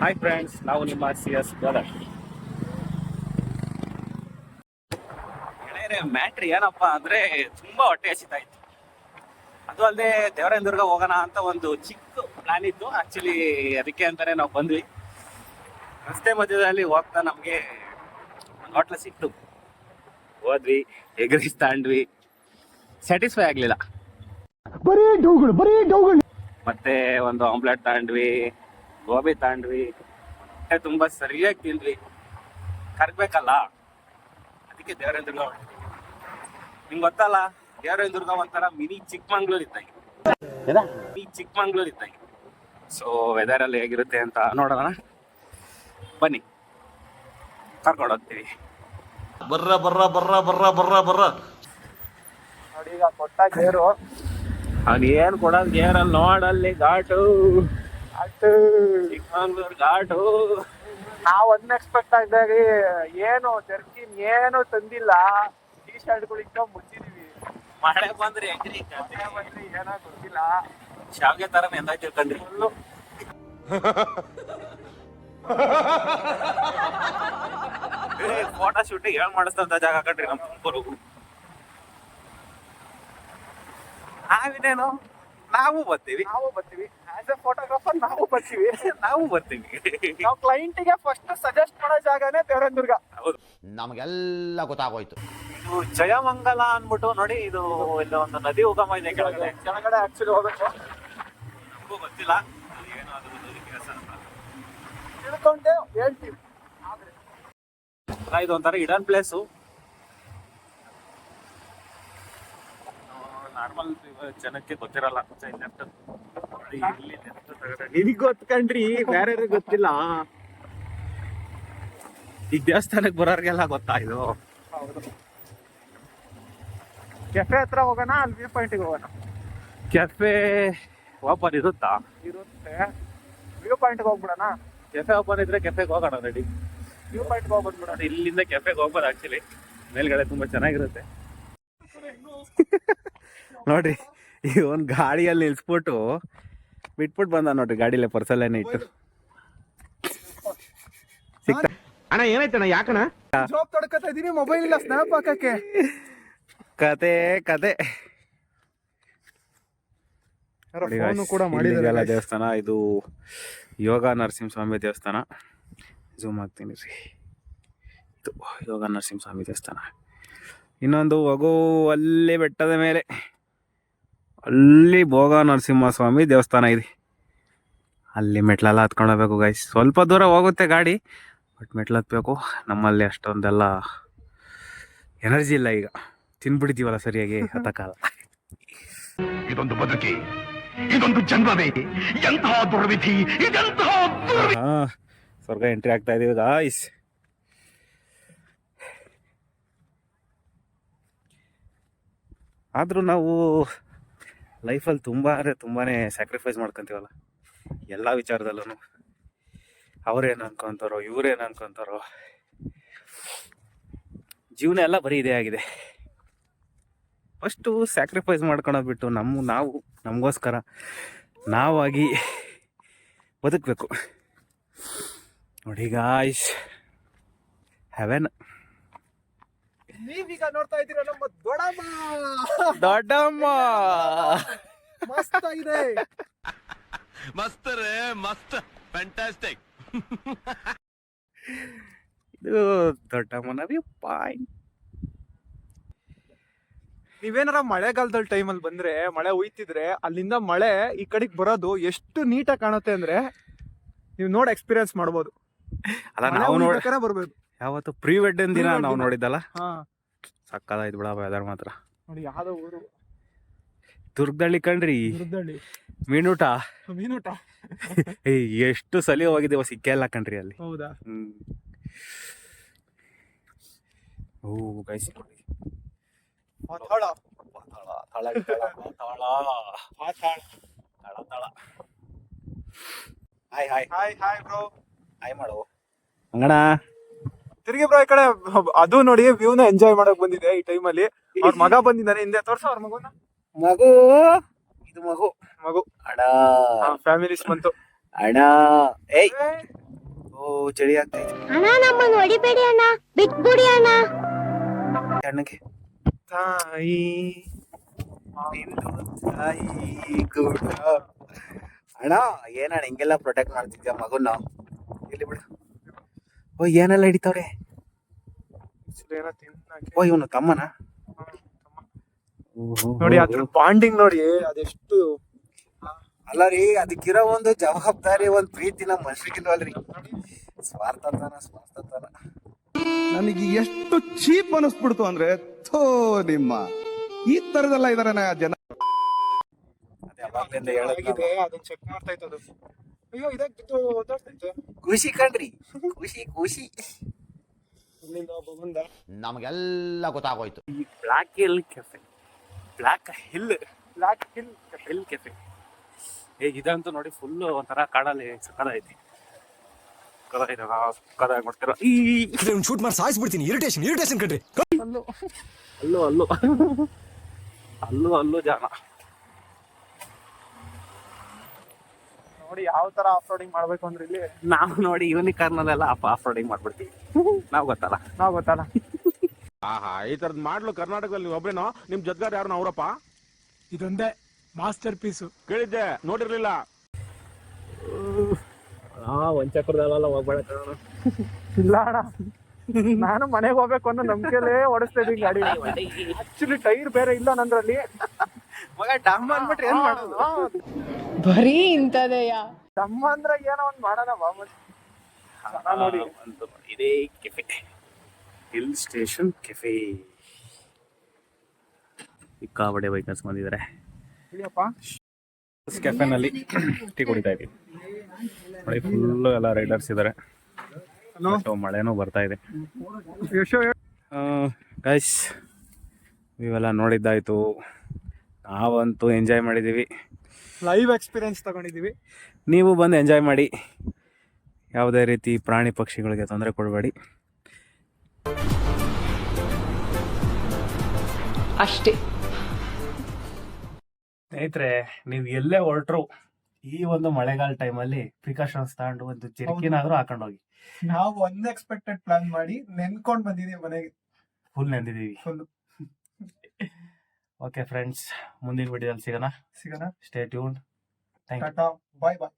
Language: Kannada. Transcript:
ಹಾಯ್ ಫ್ರೆಂಡ್ಸ್, ನಾವು ನಿಮ್ಮ CS ಬ್ರದರ್. ಗೆಳೆಯರೆ, ಮ್ಯಾಟ್ರಿ ಏನಪ್ಪಾ ಅಂದ್ರೆ ತುಂಬಾ ಹೊಟ್ಟೆ ಹಸಿತಾ ಇತ್ತು. ಅದು ಅಲ್ಲದೆ ದೇವರಾಯನದುರ್ಗ ಹೋಗೋಣ ಅಂತ ಒಂದು ಚಿಕ್ಕ ಪ್ಲಾನ್ ಇತ್ತು. ಆಕ್ಚುಲಿ ಅದಕ್ಕೆ ಅಂತಾನೆ ನಾವು ಬಂದ್ವಿ. ರಸ್ತೆ ಮಧ್ಯದಲ್ಲಿ ಹೋಗ್ತಾ ನಮಗೆ ಒಂದು ಹೋಟ್ಲ ಸಿಕ್ತು. ಹೋದ್ವಿ, ಎಗ್ ರೈಸ್ ತಾಂಡ್ವಿ, ಸ್ಯಾಟಿಸ್ಫೈ ಆಗ್ಲಿಲ್ಲ. ಮತ್ತೆ ಒಂದು ಆಮ್ಲೆಟ್ ತಾಂಡ್ವಿ, ಗೋಬಿ ತಾಂಡ್ವಿ, ತುಂಬಾ ಸರಿಯಾಗಿ ತಿಂದ್ವಿ. ಕರ್ಬೇಕಲ್ಲ, ಅದಕ್ಕೆ ದೇವರಾಯನದುರ್ಗ ಹೊರಟಿದ್ವಿ. ನಿಮ್ಗೆ ಗೊತ್ತಲ್ಲ, ದೇವರಾಯನದುರ್ಗ ಒಂಥರ ಮಿನಿ ಚಿಕ್ಕಮಂಗ್ಳೂರ್ ಇದ್ದಂಗೆ. ಸೊ ವೆದರ್ ಅಲ್ಲಿ ಹೇಗಿರುತ್ತೆ ಅಂತ ನೋಡೋಣ ಬನ್ನಿ, ಕರ್ಕೊಂಡು ಹೋಗ್ತೀವಿ. ನೋಡಿ, ಈಗ ಕೊಟ್ಟ ಗೇರು ಅವ್ನು ಏನ್ ಕೊಡೋದು ಗೇರಲ್ಲಿ ನೋಡಲ್ಲಿ ಘಾಟು ಚಿಕ್ಕಮಂಗ್ಳೂರ್ ಘಾಟು. ನಾವ್ ಅನ್ಎಕ್ಸ್ಪೆಕ್ಟ್ ಆಗಿದಾಗ ಏನು ಜರ್ಕಿನ್ ಏನು ತಂದಿಲ್ಲ, ಟೀ ಶರ್ಟ್ಗಳು ಇಟ್ಕೊಂಡ್ ಮುಚ್ಚಿದೀವಿ. ಮಳೆ ಬಂದ್ರೆ ಹೆಂಗ್ರಿ ಬಂದ್ರಿ ಏನೋ ಗೊತ್ತಿಲ್ಲ, ಶಾವ್ಗೆ ತರ ಎಂದಾಯ್ತು ತಿಳ್ಕೊಂಡ್ರಿ. ಫೋಟೋ ಶೂಟಿಂಗ್ ಹೇಳ್ ಮಾಡಿಸ್ತಂತ ಜಾಗ ಕಣ್ರಿ ನಮ್ ತುಮಕೂರು. ನಾವಿನೇನು, ನಾವು ಬರ್ತೀವಿ ಆಸ್ ಎ ಫೋಟೋಗ್ರಾಫರ್ ನಾವು ಬರ್ತೀವಿ. ನಾವು ಕ್ಲೈಂಟಿಗೆ ಫಸ್ಟ್ ಸಜೆಸ್ಟ್ ಮಾಡೋ ಜಾಗನೇ ದೇವರಾಯನದುರ್ಗ. ಹೌದು, ನಮಗೆಲ್ಲ ಗೊತ್ತಾಗೋಯ್ತು. ಇದು ಜಯಮಂಗಲ ಅನ್ಬಿಟ್ಟು ನೋಡಿ, ಇದು ಇಲ್ಲ ಒಂದು ನದಿ ಉಗಮ ಇದೆ ಕೆಳಗಡೆ. ಆಕ್ಚುಲಿ ಹೋಗ್ಬೇಕು, ನಮಗೂ ಗೊತ್ತಿಲ್ಲ ಏನು ಅದು ಕೆಲಸ ಅಂತ. ತಿಳ್ಕೊಂಡೆ ಹೇಳ್ತೀವಿ. ಇದು ಒಂಥರ ಇಡನ್ ಪ್ಲೇಸು. ನಾರ್ಮಲ್ ಜನಕ್ಕೆ ಗೊತ್ತಿರಲ್ಲ. ನಿನಗ್ ಗೊತ್ಕಂಡ್ರಿ, ಬೇರೆ ಗೊತ್ತಿಲ್ಲ. ಈಗ ದೇವಸ್ಥಾನಕ್ಕೆ ಬರೋರ್ಗೆಲ್ಲ ಗೊತ್ತಾ ಇದು. ಕೆಫೆ ಹತ್ರ ಹೋಗೋಣ, ಅಲ್ಲಿ ವ್ಯೂ ಪಾಯಿಂಟಿಗೆ ಹೋಗೋಣ. ಕೆಫೆ ಓಪನ್ ಇರುತ್ತಾ? ಇರುತ್ತೆ. ವ್ಯೂ ಪಾಯಿಂಟ್ಗೆ ಹೋಗ್ಬಿಡೋಣ. ಕೆಫೆ ಓಪನ್ ಇದ್ರೆ ಕೆಫೆಗೆ ಹೋಗೋಣ. ರೆಡಿ, ವ್ಯೂ ಪಾಯಿಂಟ್ಗೆ ಹೋಗ್ಬಿಡ್ಬಿಡೋಣ. ಇಲ್ಲಿಂದ ಕೆಫೆಗೆ ಹೋಗ್ಬೋದು. ಆಕ್ಚುಲಿ ಮೇಲ್ಗಡೆ ತುಂಬಾ ಚೆನ್ನಾಗಿರುತ್ತೆ. ನೋಡ್ರಿ, ಈ ಒಂದು ಗಾಡಿಯಲ್ಲಿ ನಿಲ್ಸ್ಬಿಟ್ಟು ಬಿಟ್ಬಿಟ್ಟು ಬಂದ ನೋಡ್ರಿ, ಗಾಡಿಲೇ ಪರ್ಸಲ್ಲೇನೆ ಇಟ್ಟು. ಸಿಕ್ತಾ ಅಣ್ಣ? ಏನಾಯ್ತಣ್ಣ? ಯಾಕಣ್ಣ? ಜಾಬ್ ತೊಡ್ಕತಾ ಇದೀನಿ, ಮೊಬೈಲ್ ಇಲ್ಲ ಸ್ನಾಪ್ ಹಾಕಕ್ಕೆ. ಕತೆ ಕೂಡ ಮಾಡಿದಾರೆ. ದೇವಸ್ಥಾನ ಇದು ಯೋಗ ನರಸಿಂಹಸ್ವಾಮಿ ದೇವಸ್ಥಾನ. ಝೂಮ್ ಆಗ್ತೀನಿ ರೀ. ಇದು ಯೋಗ ನರಸಿಂಹಸ್ವಾಮಿ ದೇವಸ್ಥಾನ. ಇನ್ನೊಂದು ವಗು ಅಲ್ಲಿ ಬೆಟ್ಟದ ಮೇಲೆ, ಅಲ್ಲಿ ಭೋಗ ನರಸಿಂಹಸ್ವಾಮಿ ದೇವಸ್ಥಾನ ಇದೆ. ಅಲ್ಲಿ ಮೆಟ್ಲೆಲ್ಲ ಹತ್ಕೊಂಡು ಹೋಗ್ಬೇಕು ಗೈಸ್. ಸ್ವಲ್ಪ ದೂರ ಹೋಗುತ್ತೆ ಗಾಡಿ, ಬಟ್ ಮೆಟ್ಲು ಹತ್ಬೇಕು. ನಮ್ಮಲ್ಲಿ ಅಷ್ಟೊಂದೆಲ್ಲ ಎನರ್ಜಿ ಇಲ್ಲ. ಈಗ ತಿನ್ಬಿಡ್ತೀವಲ್ಲ ಸರಿಯಾಗಿ, ಹತ್ತಕ್ಕಾಲ. ಇದೊಂದು ಬದುಕಿ, ಇದೊಂದು ಜನ್ಮವೇ, ಎಂತಹ ದುರ್ವಿಧಿ, ಇದೆಂತಹ ಸ್ವರ್ಗ ಎಂಟ್ರಿ ಆಗ್ತಾ ಇದೀವಿ ಗಾಯ್ಸ್. ಆದರೂ ನಾವು ಲೈಫಲ್ಲಿ ತುಂಬಾನೇ ಸ್ಯಾಕ್ರಿಫೈಸ್ ಮಾಡ್ಕೊತೀವಲ್ಲ ಎಲ್ಲ ವಿಚಾರದಲ್ಲೂ. ಅವ್ರೇನು ಅನ್ಕೊಂತಾರೋ, ಇವ್ರೇನು ಅನ್ಕೊಂತಾರೋ, ಜೀವನ ಎಲ್ಲ ಬರೀ ಇದೇ ಆಗಿದೆ. ಫಸ್ಟು ಸ್ಯಾಕ್ರಿಫೈಸ್ ಮಾಡ್ಕೊಳೋದು ಬಿಟ್ಟು ನಾವು ನಮಗೋಸ್ಕರ ನಾವಾಗಿ ಬದುಕಬೇಕು. ನೋಡಿ ಗಾಯ್ಸ್, ಹೆವೆನ್. ನೀವೀಗ ನೋಡ್ತಾ ಇದ್ದೀರಾ ನಮ್ಮ ದೊಡ್ಡಮ್ಮ. ಮಸ್ತ್ ಆಗಿದೆ. ಮಸ್ತ್ ರೇ, ಮಸ್ತ್, ಫ್ಯಾಂಟಾಸ್ಟಿಕ್. ಇದು ದೊಡ್ಡಮ್ಮನ ವ್ಯೂ ಪಾಯಿಂಟ್. ನೀವೇನಾರ ಮಳೆಗಾಲದಲ್ಲಿ ಟೈಮಲ್ಲಿ ಬಂದ್ರೆ, ಮಳೆ ಹುಯ್ತಿದ್ರೆ, ಅಲ್ಲಿಂದ ಮಳೆ ಈ ಕಡೆಗೆ ಬರೋದು ಎಷ್ಟು ನೀಟಾಗಿ ಕಾಣುತ್ತೆ ಅಂದ್ರೆ ನೀವು ನೋಡಿ ಎಕ್ಸ್ಪೀರಿಯನ್ಸ್ ಮಾಡ್ಬೋದು. ಅಲ್ಲ, ನಾವು ಬರ್ಬೇಕು. ಯಾವತ್ತು ಪ್ರೀ ವೆಡ್ಡಿಂಗ್ ದಿನ ನಾವು ನೋಡಿದ್ದಲ್ಲ, ಹಾ, ಸಕ್ಕದಾಯ್ತು ಬಿಡಪ್ಪ. ಅದರ ಮಾತ್ರ ನೋಡಿ, ಯಾವ್ದೋ ಊರು, ದುರ್ಗದಳ್ಳಿ ಕಣ್ರಿ. ಮೀನೂಟ ಎಷ್ಟು ಸಲಿ ಹೋಗಿದ್ದೇವ, ಸಿಕ್ಕೇ ಇಲ್ಲ ಕಣ್ರಿ ಅಲ್ಲಿ. ಹೌದಾ? ಓ ಗೈಸ್, ನೋಡಿ ಹಾಯ್ ಬ್ರೋ. ಹಾಯ್ ಮಾಡು ಅಂಗಣ. ತಿರುಗಿ ಬ್ರೋ ಈ ಕಡೆ. ಅದು ನೋಡಿ, ವ್ಯೂನ ಎಂಜಾಯ್ ಮಾಡಕ್ ಬಂದಿದೆ ಈ ಟೈಮಲ್ಲಿ. ಅವ್ರ ಮಗ ಬಂದಿದ್ದಾನೆ ಹಿಂದೆ, ತೋರ್ಸ ಅವ್ರ ಮಗುನ. ಇದು ಮಗು ಅಣ್ಣ, ಅಣ್ಣ ಫ್ಯಾಮಿಲೀಸ್ ಬಂತು ಅಣ್ಣ. ಏಯ್ ಚಳಿ ಆಗ್ತೈತೆ ಅಣ್ಣ ನಮ್ಮನ್ನು ಹೊಡಿಬೇಡಿ ಅಣ್ಣ ಬಿಟ್ಬಿಡಿ ಅಣ್ಣ. ಕಣ್ಣಿಗೆ ತಾಯಿ ತಾಯಿ ಕೂಡ ಅಣ್ಣ ಏನಣ್ಣ ಹಿಂಗೆಲ್ಲ ಪ್ರೊಟೆಕ್ಟ್ ಮಾಡ್ತಿದ್ಯಾ ಮಗುನ ಇಲ್ಲಿ ಬಿಡು. ಓ ಏನೆಲ್ಲ ಹಿಡಿತಾವ್ರೆ. ಏನೋ ತಿನ್ನಕ್ಕೆ. ಓ ಇವನು ತಮ್ಮನ ನೋಡಿ ಅದ್ರ ಬಾಂಡಿಂಗ್ ನೋಡಿ ಅದೆಷ್ಟು. ಅಲ್ಲ ರೀ ಅದಕ್ಕಿರೋ ಒಂದು ಜವಾಬ್ದಾರಿ ಒಂದ್ ಪ್ರೀತಿನ ಮನುಷ್ಯಗಿಲ್ವಲ್ರಿ. ಸ್ವಾರ್ಥತನ. ನನಗೆ ಎಷ್ಟು ಚೀಪ್ ಅನಿಸ್ಬಿಡ್ತು ಅಂದ್ರೆ ಥೋ ನಿಮ್ಮ ಈ ತರದೆಲ್ಲ ಇದಾರೆ ಜನ. ಅದೇ ಅವಾಗ್ಲಿಂದ ಹೇಳೋದು ಆಗಿದೆ, ಅದನ್ನ ಚೆಕ್ ಮಾಡ್ತಾ ಇತ್ತು ಅದು. ಅಯ್ಯೋ ಇದಕ್ಕೆ ಬಿದ್ದು ಓದಾಡ್ತೈತೆ. ಖುಷಿ ಕಣ್ರಿ ಖುಷಿ. ಇಲ್ಲಿಂದ ಒಬ್ಬ ಬಂದ. ನಮಗೆಲ್ಲ ಗೊತ್ತಾಗೋಯ್ತು. Black hill cafe black hill cafe ಇದಂತೂ ನೋಡಿ ಫುಲ್ ಒಂಥರ ಕಾಡಲ್ಲಿ ಸಕ್ಕದಾಗೈತಿ. ಸಕ್ಕದಾಗಿ ಮಾಡ್ತೀರ ಈ ಶೂಟ್ ಮಾಡಿ ಸಾಯಿಸ್ಬಿಡ್ತೀನಿ. ಇರಿಟೇಷನ್ ಕಣ್ರಿ. ಅಲ್ಲೂ ಜಾನ ನೋಡಿ ಯಾವ ತರ ಆಫ್ ರೋಡಿಂಗ್ ಮಾಡ್ಬೇಕು ಅಂದ್ರೆ ಇಲ್ಲಿ ನಾವು ನೋಡಿ ಯೂನಿಕಾರ್ನಲ್ಲೆಲ್ಲ ಆಫ್ ರೋಡಿಂಗ್ ಮಾಡ್ಬಿಡ್ತೀವಿ. ನಾವು ಗೊತ್ತಲ್ಲ. ಆಹಾ, ಈ ತರದ್ ಮಾಡ್ಲು ಕರ್ನಾಟಕದಲ್ಲಿ ನೀವು ಒಬ್ರೇನೋ? ನಿಮ್ ಜದ್ಗಾರ್ ಯಾರು ಅವರಪ್ಪ? ಇದೊಂದೇ ಮಾಸ್ಟರ್ ಪೀಸು. ಕೇಳಿದ್ದೆ, ನೋಡಿರ್ಲಿಲ್ಲ. ಒಂಚಕ್ರದಲ್ಲ ಹೋಗ್ಬೇಡ. ಇಲ್ಲ ಅಣ್ಣ, ನಾನು ಮನೆಗೆ ಹೋಗ್ಬೇಕು ಅನ್ನೋ ನಂಬಿಕೆಲೇ ಓಡಿಸ್ತಾ ಇದೀನಿ ಗಾಡಿ. ಆಕ್ಚುಲಿ ಟೈರ್ ಬೇರೆ ಇಲ್ಲ ನಂದ್ರಲ್ಲಿ. ಮಗ ಡಮ್ಮ ಅಂದ್ಬಿಟ್ರೆ ಏನ್ ಮಾಡೋದು? ಬರೀ ಇಂಥದೆಯ ತಮ್ಮ ಅಂದ್ರೆ ಏನೋ ಒಂದ್ ಮಾಡೋಣ ಬಾ ಮತ್ತೆ. ನೋಡಿ ಇದೇ ಕೆಫೆ ಹಿಲ್ ಸ್ಟೇಷನ್ ಕೆಫೆ. ಸಿಕ್ಕಾಪಟ್ಟೆ ಬೈಕರ್ಸ್ ಬಂದಿದ್ದಾರೆ. ಇಳಿಯಪ್ಪ. ಕೆಫೆನಲ್ಲಿ ಟೀ ಕುಡಿತಾ ಇದ್ದೀವಿ ನೋಡಿ. ಫುಲ್ಲು ಎಲ್ಲ ರೈಡರ್ಸ್ ಇದ್ದಾರೆ. ಮಳೆನೂ ಬರ್ತಾ ಇದೆ. ಗೈಸ್ ಇವೆಲ್ಲ ನೋಡಿದ್ದಾಯ್ತು. ನಾವಂತೂ ಎಂಜಾಯ್ ಮಾಡಿದ್ದೀವಿ. ಲೈವ್ ಎಕ್ಸ್ಪೀರಿಯನ್ಸ್ ತಗೊಂಡಿದೀವಿ. ನೀವು ಬಂದು ಎಂಜಾಯ್ ಮಾಡಿ. ಯಾವುದೇ ರೀತಿ ಪ್ರಾಣಿ ಪಕ್ಷಿಗಳಿಗೆ ತೊಂದರೆ ಕೊಡಬೇಡಿ ಅಷ್ಟೇ. ಸ್ನೇಹಿತರೆ, ನೀವು ಎಲ್ಲೇ ಹೊರಟ್ರು ಈ ಒಂದು ಮಳೆಗಾಲ ಟೈಮಲ್ಲಿ ಪ್ರಿಕಾಷನ್ಸ್ ತಗೊಂಡು ಒಂದು ಜರ್ಕಿನಾದ್ರೂ ಹಾಕೊಂಡು ಹೋಗಿ. ನಾವು ಅನ್ಎಕ್ಸ್ಪೆಕ್ಟೆಡ್ ಪ್ಲಾನ್ ಮಾಡಿ ನೆನ್ಕೊಂಡ್ ಬಂದಿದೀವಿ ಮನೆಗೆ. ಫುಲ್ ನೆಂದಿದ್ದೀವಿ. ಫುಲ್. ಓಕೆ ಫ್ರೆಂಡ್ಸ್, ಮುಂದಿನ ವಿಡಿಯೋದಲ್ಲಿ ಸಿಗೋಣ. Stay tuned. Thank you. Tata, bye bye.